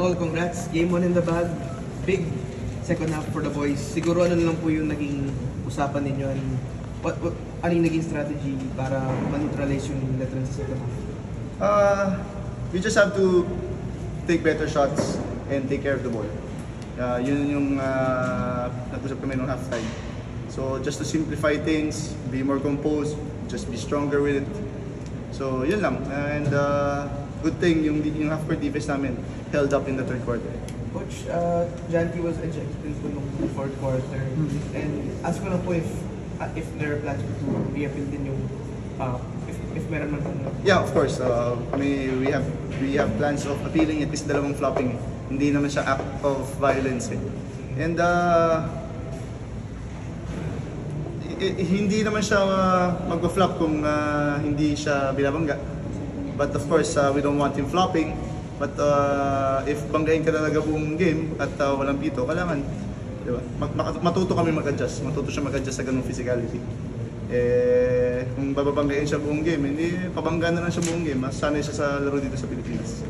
Tol, congrats. Game 1 in the bag. Big second half for the boys. Siguro ano lang po yung naging usapan ninyo? And ano yung naging strategy para ma-neutralize yung veterans sa second half? We just have to take better shots and take care of the ball. Yun yung nag-usap kami nung halftime. So just to simplify things, be more composed, just be stronger with it. So yun lang. And good thing yung half-court defense namin held up in the third quarter. Coach, Janty was ejected po nung fourth quarter. And ask ko lang po if there are plans to re-appeal din yung if meron man po. Yeah, of course. We have plans of appealing it kasi dalawang flopping. Hindi naman siya act of violence. And hindi naman siya mag-flop kung hindi siya binabangga. But of course, we don't want him flopping. But if banggain ka talaga buong game at walang pito, kailangan, di ba? Matuto kami mag-adjust. Matuto siya mag-adjust sa ganung physicality. Kung bababanggain siya buong game, hindi pabangga na lang siya buong game. Mas sanay siya sa laro dito sa Pilipinas.